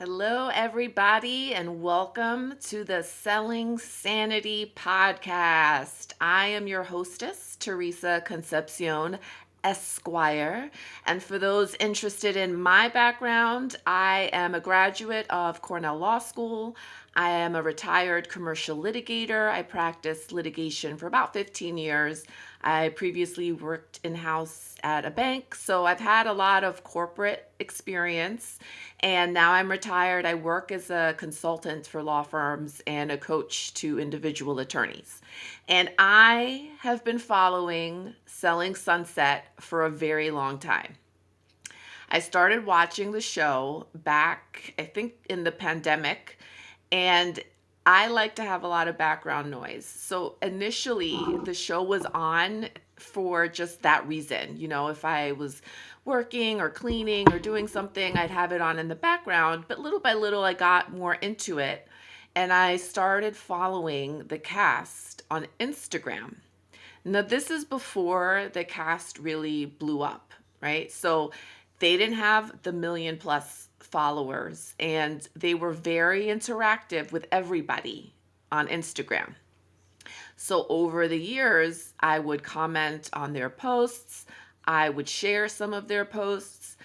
Hello, everybody, and welcome to the Selling Sanity podcast. I am your hostess, Theresa Concepcion, Esquire. And for those interested in my background, I am a graduate of Cornell Law School. I am a retired commercial litigator. I practiced litigation for about 15 years. I previously worked in-house at a bank, so I've had a lot of corporate experience. And now I'm retired. I work as a consultant for law firms and a coach to individual attorneys. And I have been following Selling Sunset for a very long time. I started watching the show back, I think, in the pandemic, and I like to have a lot of background noise. So initially, the show was on for just that reason. If I was working or cleaning or doing something, I'd have it on in the background. But little by little, I got more into it, and I started following the cast on Instagram. Now, this is before the cast really blew up, right? So they didn't have the million plus followers, and they were very interactive with everybody on Instagram. So over the years, I would comment on their posts, I would share some of their posts.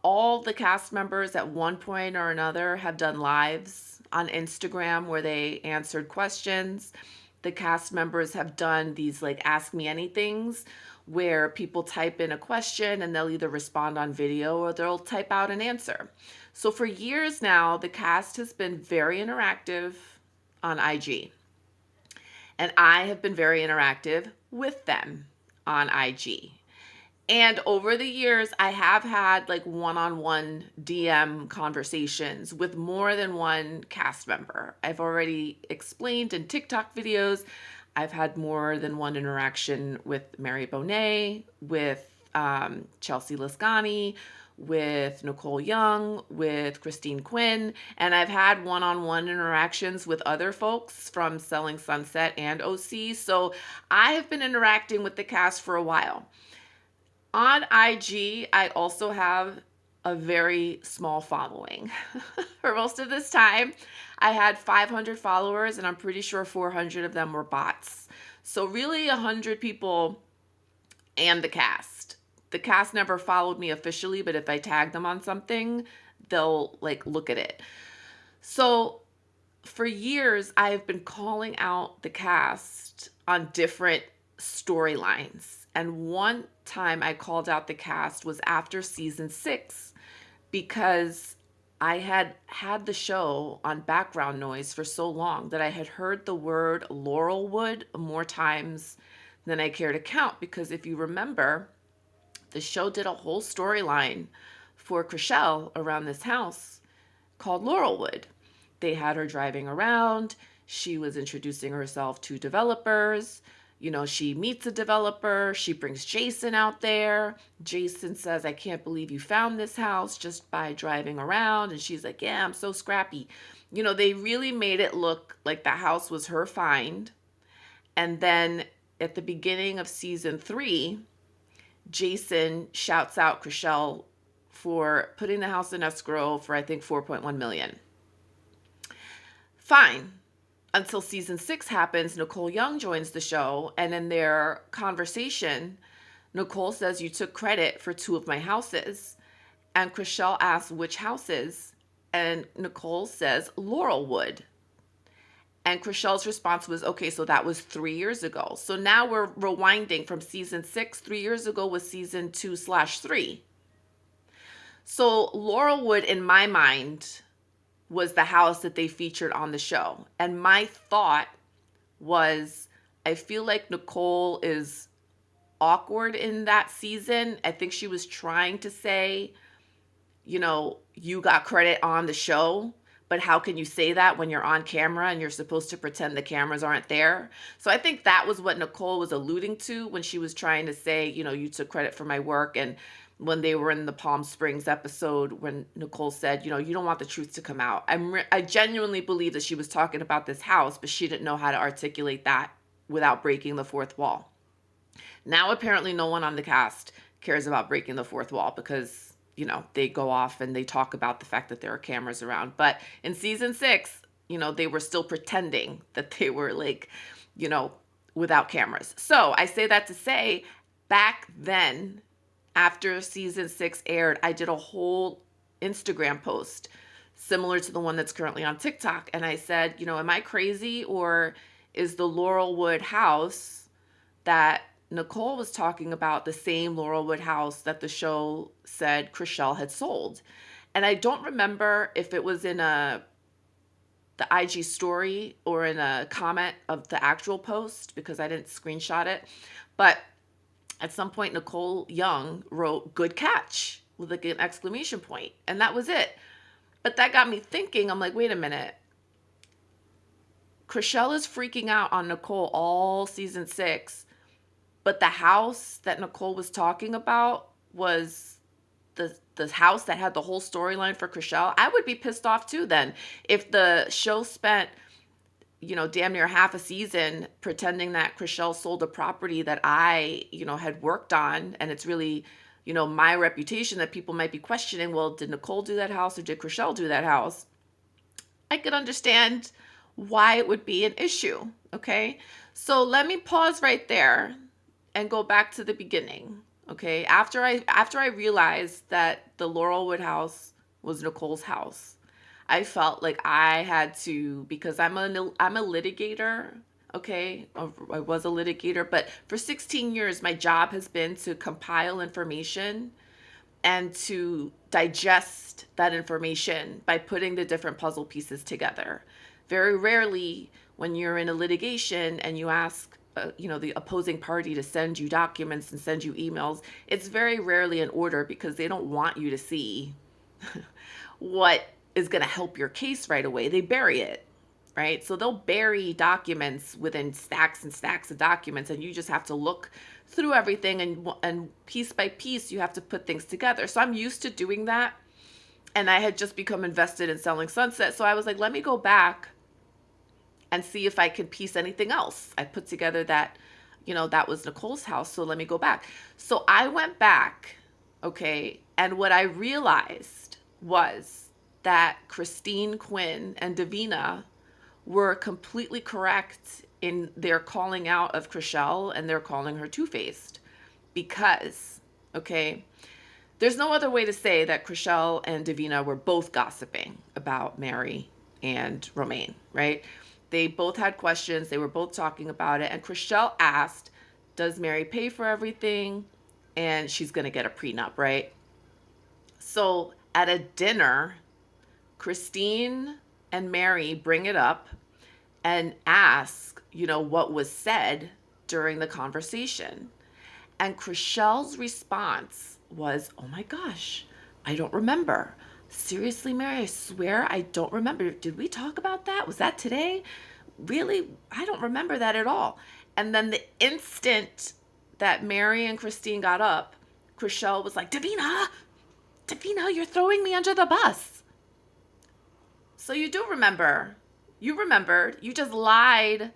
All the cast members at one point or another have done lives on Instagram where they answered questions. The cast members have done these like ask me anythings where people type in a question and they'll either respond on video or they'll type out an answer. So for years now, the cast has been very interactive on IG. And I have been very interactive with them on IG. And over the years, I have had like one-on-one DM conversations with more than one cast member. I've already explained in TikTok videos, I've had more than one interaction with Mary Bonet, with Chelsea Lascani, with Nicole Young, with Christine Quinn, and I've had one-on-one interactions with other folks from Selling Sunset and OC. So I have been interacting with the cast for a while. On IG, I also have a very small following. For most of this time, I had 500 followers, and I'm pretty sure 400 of them were bots. So really 100 people and the cast. The cast never followed me officially, but if I tag them on something, they'll like look at it. So for years, I've been calling out the cast on different storylines. And one time I called out the cast was after season 6 because I had had the show on background noise for so long that I had heard the word Laurelwood more times than I care to count. Because if you remember, the show did a whole storyline for Chrishell around this house called Laurelwood. They had her driving around. She was introducing herself to developers. She meets a developer. She brings Jason out there. Jason says, I can't believe you found this house just by driving around. And she's like, yeah, I'm so scrappy. They really made it look like the house was her find. And then at the beginning of season 3, Jason shouts out Chrishell for putting the house in escrow for, I think, $4.1 million. Fine. Until season 6 happens, Nicole Young joins the show, and in their conversation, Nicole says, you took credit for 2 of my houses. And Chrishell asks, which houses? And Nicole says, Laurelwood. And Chrishell's response was, okay, so that was 3 years ago. So now we're rewinding from season 6. 3 years ago was season 2/3. So Laurelwood, in my mind, was the house that they featured on the show. And my thought was, I feel like Nicole is awkward in that season. I think she was trying to say, you got credit on the show, but how can you say that when you're on camera and you're supposed to pretend the cameras aren't there? So I think that was what Nicole was alluding to when she was trying to say, you took credit for my work. And when they were in the Palm Springs episode, when Nicole said, you don't want the truth to come out. I genuinely believe that she was talking about this house, but she didn't know how to articulate that without breaking the fourth wall. Now, apparently no one on the cast cares about breaking the fourth wall because, they go off and they talk about the fact that there are cameras around. But in season 6, they were still pretending that they were like, you know, without cameras. So I say that to say, back then, after season 6 aired, I did a whole Instagram post similar to the one that's currently on TikTok. And I said, am I crazy, or is the Laurelwood house that Nicole was talking about the same Laurelwood house that the show said Chrishell had sold? And I don't remember if it was in the IG story or in a comment of the actual post, because I didn't screenshot it. But at some point, Nicole Young wrote "good catch" with like an exclamation point, and that was it. But that got me thinking. I'm like, wait a minute. Chrishell is freaking out on Nicole all season 6, but the house that Nicole was talking about was the house that had the whole storyline for Chrishell. I would be pissed off too then if the show spent damn near half a season pretending that Chrishell sold a property that I had worked on, and it's really my reputation that people might be questioning. Well, did Nicole do that house or did Chrishell do that house? I could understand why it would be an issue. Okay, so let me pause right there and go back to the beginning. Okay, after I realized that the Laurelwood house was Nicole's house, I felt like I had to, because I'm a litigator. Okay, I was a litigator, but for 16 years, my job has been to compile information and to digest that information by putting the different puzzle pieces together. Very rarely, when you're in a litigation and you ask the opposing party to send you documents and send you emails, it's very rarely in order, because they don't want you to see what is going to help your case right away. They bury it, right? So they'll bury documents within stacks and stacks of documents, and you just have to look through everything, and piece by piece you have to put things together. So I'm used to doing that, and I had just become invested in selling Sunset. So I was like, let me go back and see if I could piece anything else. I put together that, that was Nicole's house. So let me go back. So I went back, okay, and what I realized was that Christine Quinn and Davina were completely correct in their calling out of Chrishell, and they're calling her two-faced. Because, okay, there's no other way to say that Chrishell and Davina were both gossiping about Mary and Romaine, right? They both had questions. They were both talking about it. And Chrishell asked, does Mary pay for everything? And she's going to get a prenup, right? So at a dinner, Christine and Mary bring it up and ask, what was said during the conversation. And Chrishell's response was, oh my gosh, I don't remember. Seriously, Mary, I swear I don't remember. Did we talk about that? Was that today? Really? I don't remember that at all. And then the instant that Mary and Christine got up, Chrishell was like, Davina, you're throwing me under the bus. So you do remember. You remembered. You just lied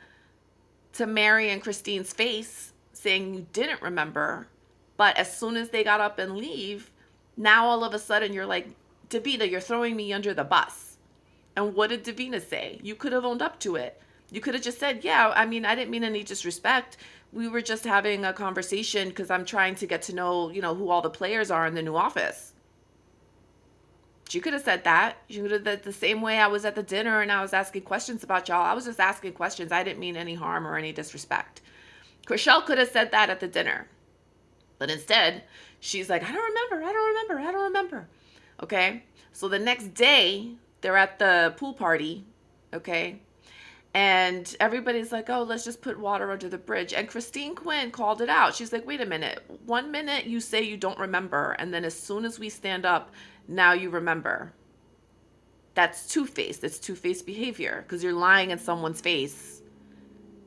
to Mary and Christine's face, saying you didn't remember. But as soon as they got up and leave, now all of a sudden you're like, Davina, you're throwing me under the bus. And what did Davina say? You could have owned up to it. You could have just said, yeah, I didn't mean any disrespect. We were just having a conversation because I'm trying to get to know, who all the players are in the new office. She could have said that. She could have said the same way I was at the dinner and I was asking questions about y'all. I was just asking questions. I didn't mean any harm or any disrespect. Chrishell could have said that at the dinner. But instead, she's like, I don't remember. Okay? So the next day, they're at the pool party, okay? And everybody's like, oh, let's just put water under the bridge. And Christine Quinn called it out. She's like, wait a minute. 1 minute you say you don't remember, and then as soon as we stand up, now you remember. That's two-faced. It's two-faced behavior, because you're lying in someone's face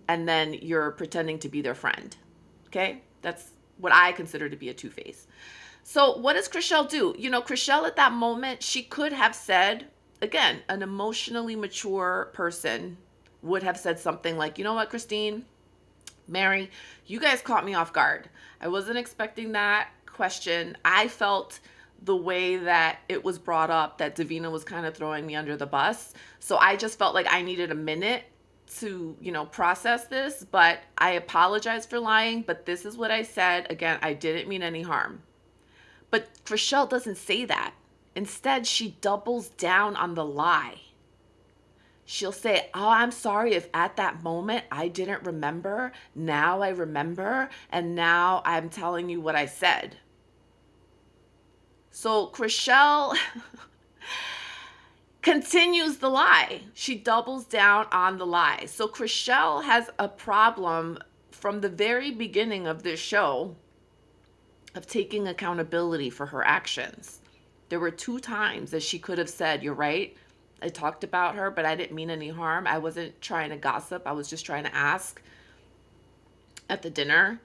and then you're pretending to be their friend. Okay? That's what I consider to be a two-face. So what does Chrishell do? Chrishell at that moment, she could have said, again, an emotionally mature person would have said something like, you know what, Christine, Mary, you guys caught me off guard. I wasn't expecting that question. I felt the way that it was brought up that Davina was kind of throwing me under the bus. So I just felt like I needed a minute to, process this, but I apologize for lying, but this is what I said. Again, I didn't mean any harm. But Chrishell doesn't say that. Instead, she doubles down on the lie. She'll say, "Oh, I'm sorry if at that moment I didn't remember. Now I remember, and now I'm telling you what I said." So Chrishell continues the lie. She doubles down on the lie. So Chrishell has a problem from the very beginning of this show of taking accountability for her actions. There were 2 times that she could have said, "You're right. I talked about her, but I didn't mean any harm. I wasn't trying to gossip. I was just trying to ask at the dinner."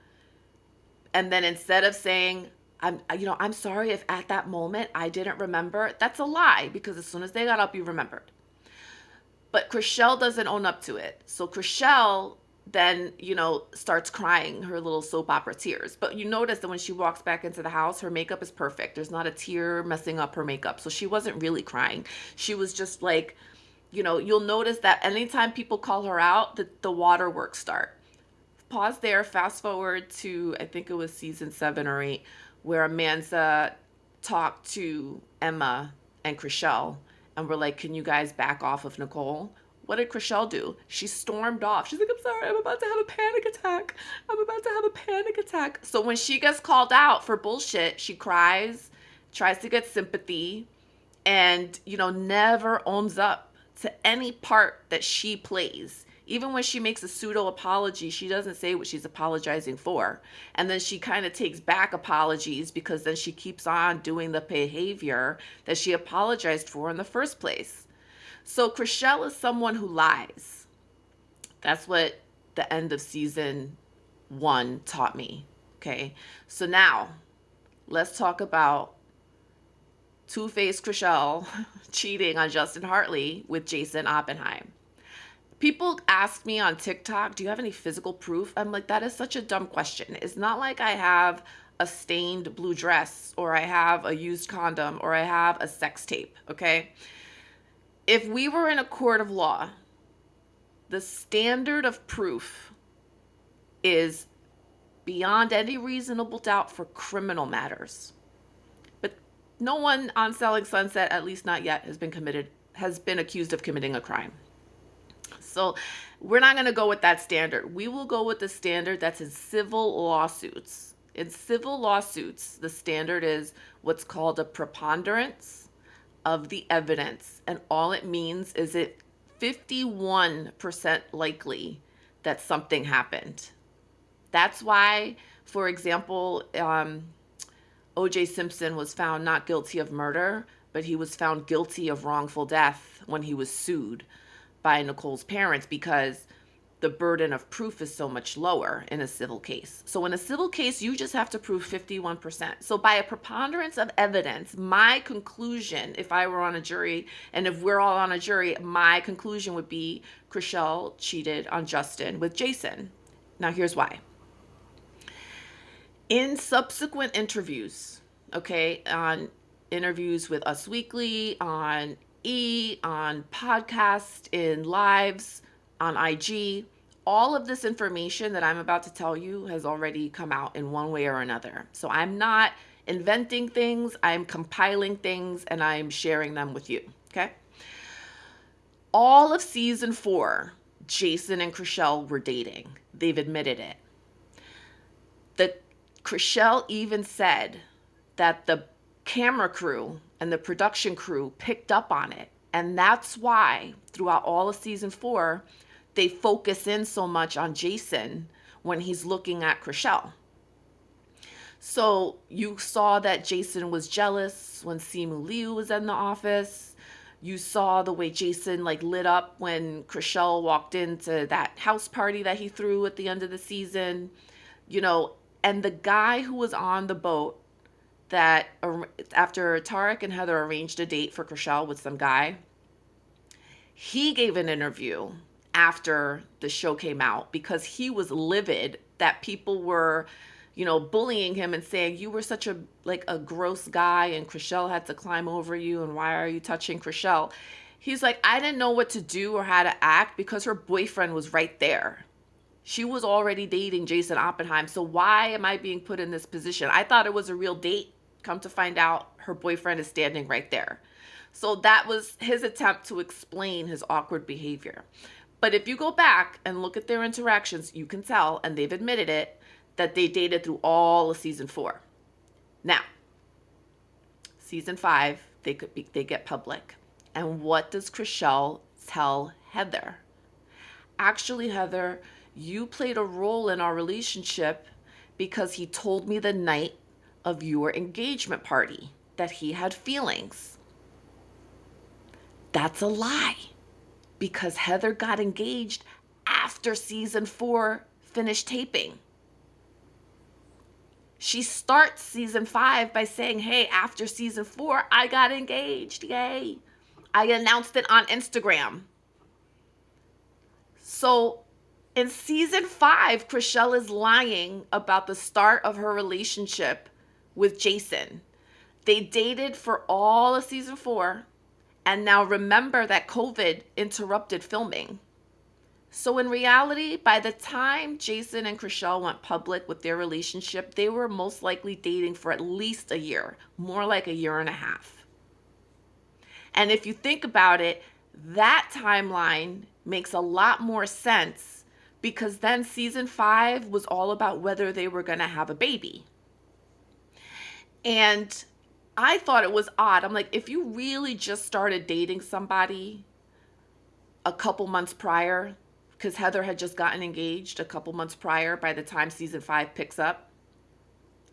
And then instead of saying, I'm sorry if at that moment I didn't remember, that's a lie, because as soon as they got up, you remembered. But Chrishell doesn't own up to it. So Chrishell then, starts crying her little soap opera tears. But you notice that when she walks back into the house, her makeup is perfect. There's not a tear messing up her makeup. So she wasn't really crying. She was just like, you'll notice that anytime people call her out, the waterworks start. Pause there, fast forward to, I think it was season 7 or 8, where Amanza talked to Emma and Chrishell and were like, "Can you guys back off of Nicole?" What did Chrishell do? She stormed off. She's like, "I'm sorry, I'm about to have a panic attack. I'm about to have a panic attack." So when she gets called out for bullshit, she cries, tries to get sympathy, and, never owns up to any part that she plays. Even when she makes a pseudo apology, she doesn't say what she's apologizing for. And then she kind of takes back apologies, because then she keeps on doing the behavior that she apologized for in the first place. So Chrishell is someone who lies. That's what the end of season 1 taught me. Okay. So now let's talk about two-faced Chrishell cheating on Justin Hartley with Jason Oppenheim. People ask me on TikTok, "Do you have any physical proof?" I'm like, that is such a dumb question. It's not like I have a stained blue dress, or I have a used condom, or I have a sex tape, okay? If we were in a court of law, the standard of proof is beyond any reasonable doubt for criminal matters. But no one on Selling Sunset, at least not yet, has been accused of committing a crime. So we're not going to go with that standard. We will go with the standard that's in civil lawsuits. In civil lawsuits, the standard is what's called a preponderance of the evidence. And all it means is it 51% likely that something happened. That's why, for example, O.J. Simpson was found not guilty of murder, but he was found guilty of wrongful death when he was sued by Nicole's parents, because the burden of proof is so much lower in a civil case. So in a civil case, you just have to prove 51%. So by a preponderance of evidence, my conclusion, if I were on a jury, and if we're all on a jury, my conclusion would be Chrishell cheated on Justin with Jason. Now here's why. In subsequent interviews, okay, on interviews with Us Weekly, on on podcasts, in lives, on IG, all of this information that I'm about to tell you has already come out in one way or another. So I'm not inventing things, I'm compiling things, and I'm sharing them with you, okay? All of season 4, Jason and Chrishell were dating. They've admitted it. Chrishell even said that the camera crew and the production crew picked up on it. And that's why throughout all of season 4, they focus in so much on Jason when he's looking at Chrishell. So you saw that Jason was jealous when Simu Liu was in the office. You saw the way Jason lit up when Chrishell walked into that house party that he threw at the end of the season. And the guy who was on the boat, that after Tarek and Heather arranged a date for Chrishell with some guy, he gave an interview after the show came out, because he was livid that people were bullying him and saying, you were such a gross guy and Chrishell had to climb over you and why are you touching Chrishell? He's like, I didn't know what to do or how to act because her boyfriend was right there. She was already dating Jason Oppenheim. So why am I being put in this position? I thought it was a real date. Come to find out, her boyfriend is standing right there. So that was his attempt to explain his awkward behavior. But if you go back and look at their interactions, you can tell, and they've admitted it, that they dated through all of season 4. Now, season 5, they get public. And what does Chrishell tell Heather? Actually, Heather, you played a role in our relationship because he told me the night of your engagement party that he had feelings. That's a lie, because Heather got engaged after season 4 finished taping. She starts season 5 by saying, hey, after season 4, I got engaged. Yay. I announced it on Instagram. So in season 5, Chrishell is lying about the start of her relationship with Jason. They dated for all of season 4. And now remember that COVID interrupted filming. So in reality, by the time Jason and Chrishell went public with their relationship, they were most likely dating for at least a year, more like a year and a half. And if you think about it, that timeline makes a lot more sense, because then season 5 was all about whether they were going to have a baby. And I thought it was odd. I'm like, if you really just started dating somebody a couple months prior, because Heather had just gotten engaged a couple months prior by the time season 5 picks up,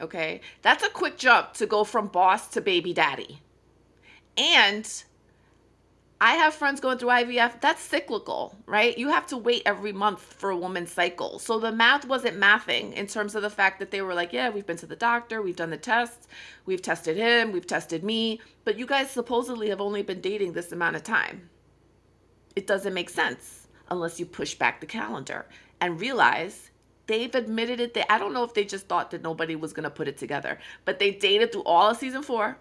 okay, that's a quick jump to go from boss to baby daddy. And I have friends going through IVF. That's cyclical, right? You have to wait every month for a woman's cycle. So the math wasn't mathing in terms of the fact that they were like, yeah, we've been to the doctor, we've done the tests, we've tested him, we've tested me, but you guys supposedly have only been dating this amount of time. It doesn't make sense unless you push back the calendar and realize they've admitted it. I don't know if they just thought that nobody was going to put it together, but they dated through all of season 4.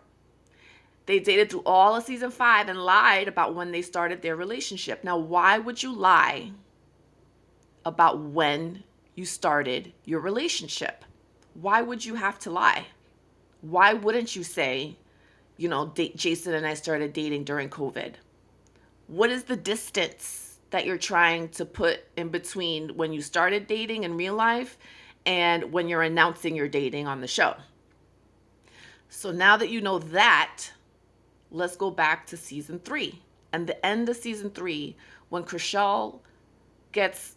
They dated through all of season 5 and lied about when they started their relationship. Now, why would you lie about when you started your relationship? Why would you have to lie? Why wouldn't you say, Jason and I started dating during COVID? What is the distance that you're trying to put in between when you started dating in real life and when you're announcing you're dating on the show? So now that you know that, let's go back to season 3 and the end of season 3, when Chrishell gets,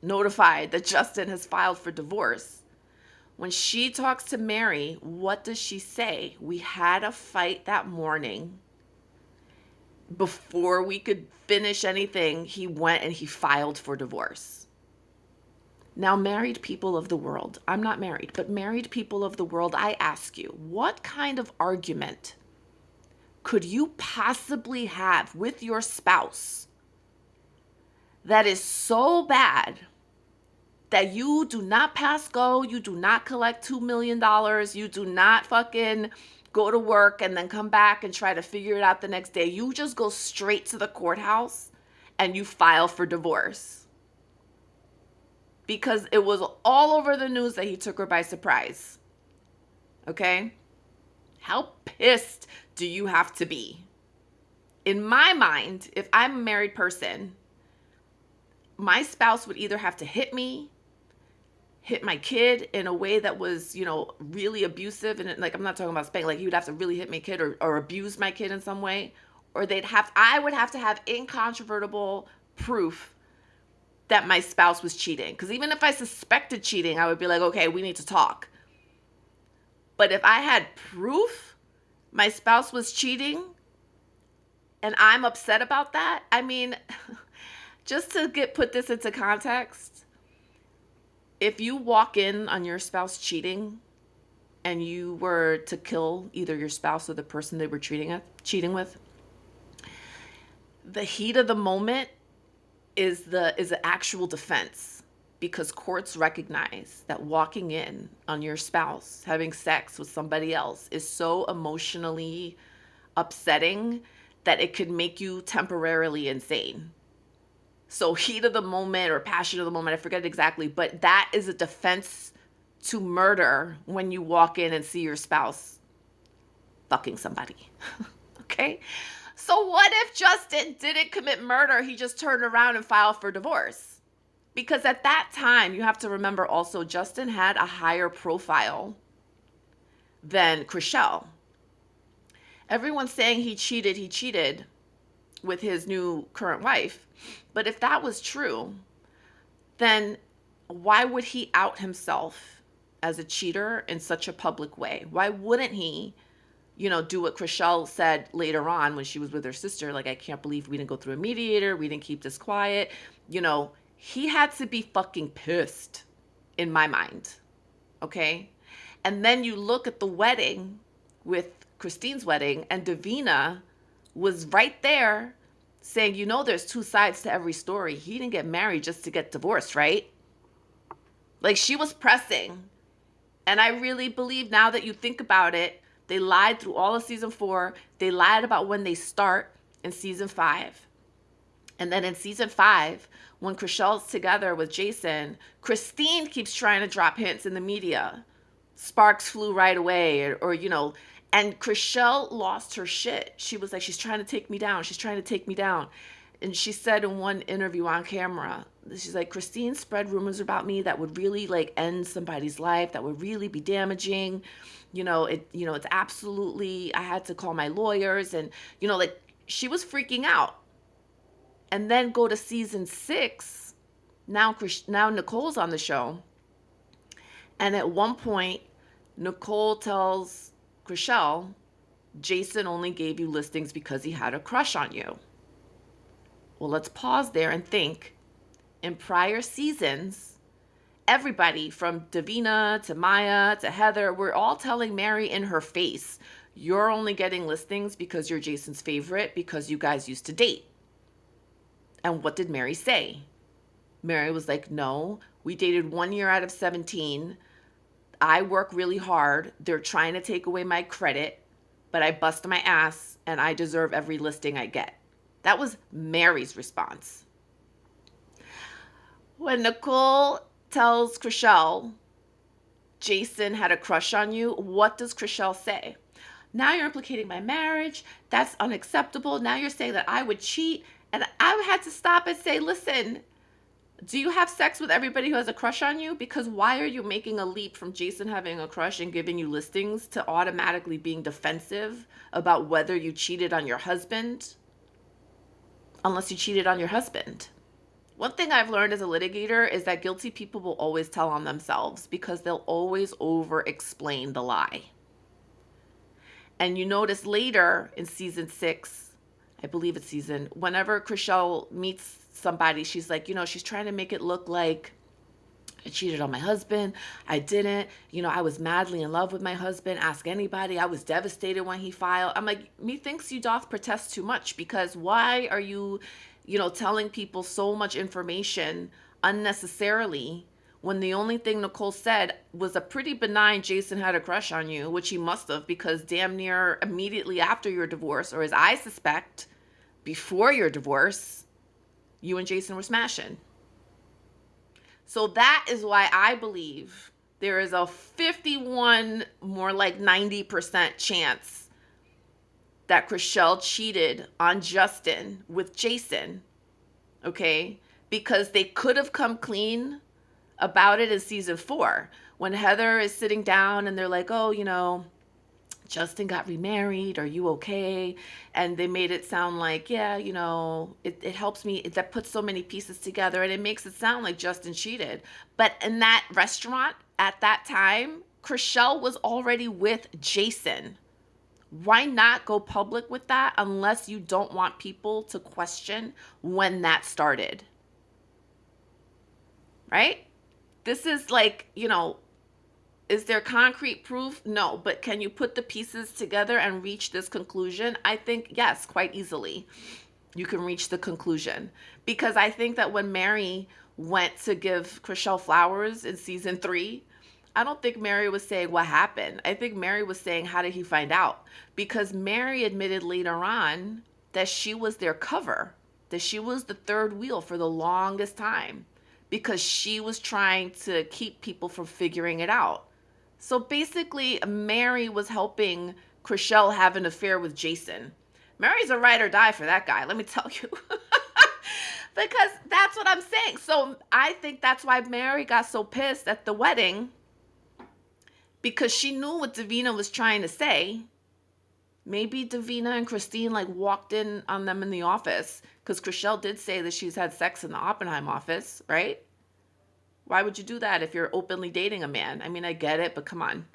notified that Justin has filed for divorce. When she talks to Mary, what does she say? We had a fight that morning. Before we could finish anything, he went and he filed for divorce. Now, married people of the world, I'm not married, but married people of the world, I ask you, what kind of argument could you possibly have with your spouse that is so bad that you do not pass go, you do not collect $2 million, you do not fucking go to work and then come back and try to figure it out the next day. You just go straight to the courthouse and you file for divorce? Because it was all over the news that he took her by surprise. Okay? How pissed do you have to be? In my mind, if I'm a married person, my spouse would either have to hit me, hit my kid in a way that was, really abusive. And I'm not talking about spank, like he would have to really hit my kid or abuse my kid in some way. Or I would have to have incontrovertible proof that my spouse was cheating. Because even if I suspected cheating, I would be like, okay, we need to talk. But if I had proof my spouse was cheating and I'm upset about that, just to put this into context, if you walk in on your spouse cheating and you were to kill either your spouse or the person they were cheating with, the heat of the moment is the actual defense. because courts recognize that walking in on your spouse having sex with somebody else is so emotionally upsetting that it could make you temporarily insane. So heat of the moment or passion of the moment, I forget exactly, but that is a defense to murder when you walk in and see your spouse fucking somebody. Okay? So what if Justin didn't commit murder? He just turned around and filed for divorce. Because at that time, you have to remember also, Justin had a higher profile than Chrishell. Everyone's saying he cheated with his new current wife. But if that was true, then why would he out himself as a cheater in such a public way? Why wouldn't he, do what Chrishell said later on when she was with her sister? Like, I can't believe we didn't go through a mediator. We didn't keep this quiet. He had to be fucking pissed in my mind. Okay? And then you look at the wedding with Christine's wedding, and Davina was right there saying, there's two sides to every story. He didn't get married just to get divorced, right? Like, she was pressing. And I really believe, now that you think about it, they lied through all of season 4. They lied about when they start in season 5. And then in season 5, when Chrishell's together with Jason, Christine keeps trying to drop hints in the media. Sparks flew right away, or and Chrishell lost her shit. She was like, she's trying to take me down. She's trying to take me down. And she said in one interview on camera, she's like, Christine spread rumors about me that would really end somebody's life, that would really be damaging. It's absolutely, I had to call my lawyers, and she was freaking out. And then go to season 6. Now Nicole's on the show. And at one point, Nicole tells Chrishell, Jason only gave you listings because he had a crush on you. Well, let's pause there and think. In prior seasons, everybody from Davina to Maya to Heather, we're all telling Mary in her face, you're only getting listings because you're Jason's favorite, because you guys used to date. And what did Mary say? Mary was like, no, we dated 1 year out of 17. I work really hard. They're trying to take away my credit, but I bust my ass and I deserve every listing I get. That was Mary's response. When Nicole tells Chrishell, Jason had a crush on you, what does Chrishell say? Now you're implicating my marriage. That's unacceptable. Now you're saying that I would cheat. And I had to stop and say, listen, do you have sex with everybody who has a crush on you? Because why are you making a leap from Jason having a crush and giving you listings to automatically being defensive about whether you cheated on your husband? Unless you cheated on your husband. One thing I've learned as a litigator is that guilty people will always tell on themselves because they'll always over-explain the lie. And you notice later in season 6, I believe it's whenever Chrishell meets somebody, she's like, she's trying to make it look like I cheated on my husband. I didn't. I was madly in love with my husband. Ask anybody. I was devastated when he filed. I'm like, methinks you doth protest too much, because why are you, telling people so much information unnecessarily when the only thing Nicole said was a pretty benign Jason had a crush on you, which he must have, because damn near immediately after your divorce, or as I suspect, before your divorce, you and Jason were smashing. So that is why I believe there is a 51, more like 90% chance that Chrishell cheated on Justin with Jason, okay? Because they could have come clean about it in season 4 when Heather is sitting down and they're like, oh, Justin got remarried. Are you okay? And they made it sound like, yeah, it helps me. That puts so many pieces together and it makes it sound like Justin cheated. But in that restaurant at that time, Chrishell was already with Jason. Why not go public with that unless you don't want people to question when that started? Right? This is like, is there concrete proof? No, but can you put the pieces together and reach this conclusion? I think, yes, quite easily. You can reach the conclusion. Because I think that when Mary went to give Chrishell flowers in season 3, I don't think Mary was saying what happened. I think Mary was saying, how did he find out? Because Mary admitted later on that she was their cover, that she was the third wheel for the longest time because she was trying to keep people from figuring it out. So basically, Mary was helping Chrishell have an affair with Jason. Mary's a ride or die for that guy, let me tell you. Because that's what I'm saying. So I think that's why Mary got so pissed at the wedding, because she knew what Davina was trying to say. Maybe Davina and Christine like walked in on them in the office, because Chrishell did say that she's had sex in the Oppenheim office, right? Why would you do that if you're openly dating a man? I mean, I get it, but come on.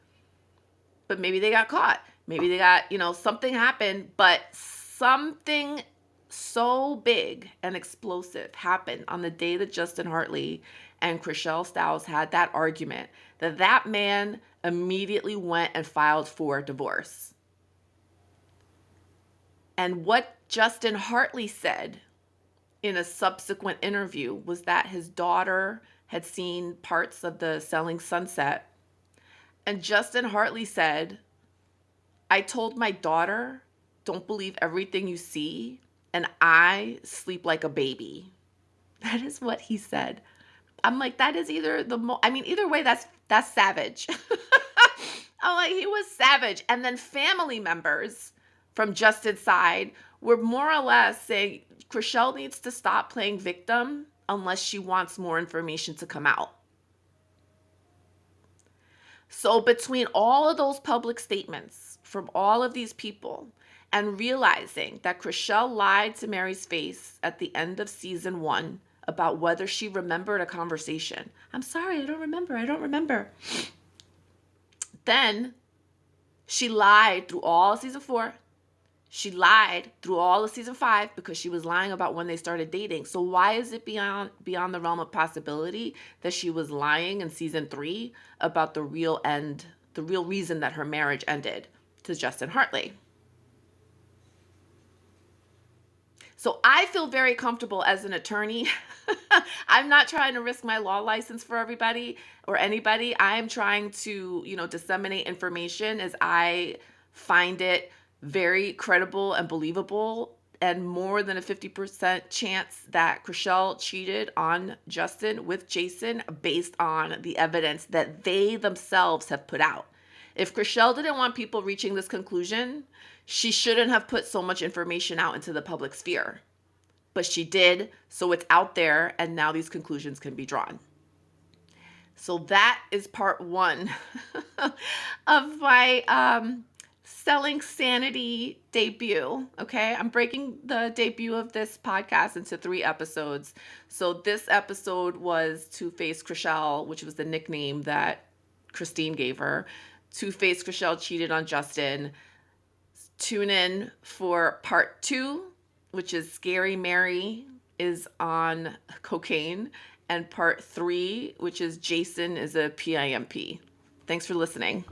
But maybe they got caught. Maybe they got, something happened, but something so big and explosive happened on the day that Justin Hartley and Chrishell Stause had that argument that that man immediately went and filed for divorce. And what Justin Hartley said in a subsequent interview was that his daughter had seen parts of the Selling Sunset. And Justin Hartley said, I told my daughter, don't believe everything you see, and I sleep like a baby. That is what he said. I'm like, that is either either way, that's savage. I'm like, he was savage. And then family members from Justin's side were more or less saying, Chrishell needs to stop playing victim unless she wants more information to come out. So between all of those public statements from all of these people and realizing that Chrishell lied to Mary's face at the end of season 1 about whether she remembered a conversation. I'm sorry, I don't remember. Then she lied through all of season 4. She lied through all of season 5 because she was lying about when they started dating. So why is it beyond the realm of possibility that she was lying in season 3 about the real reason that her marriage ended to Justin Hartley? So I feel very comfortable as an attorney. I'm not trying to risk my law license for everybody or anybody. I'm trying to, disseminate information as I find it very credible and believable, and more than a 50% chance that Chrishell cheated on Justin with Jason based on the evidence that they themselves have put out. If Chrishell didn't want people reaching this conclusion, she shouldn't have put so much information out into the public sphere. But she did, so it's out there, and now these conclusions can be drawn. So that is part 1 of my Selling Sanity debut. Okay, I'm breaking the debut of this podcast into 3 episodes. So this episode was Two-Face Chrishell, which was the nickname that Christine gave her. Two-Face Chrishell cheated on Justin. Tune in for part 2, which is Scary Mary is on cocaine, and part 3, which is Jason is a PIMP. Thanks for listening.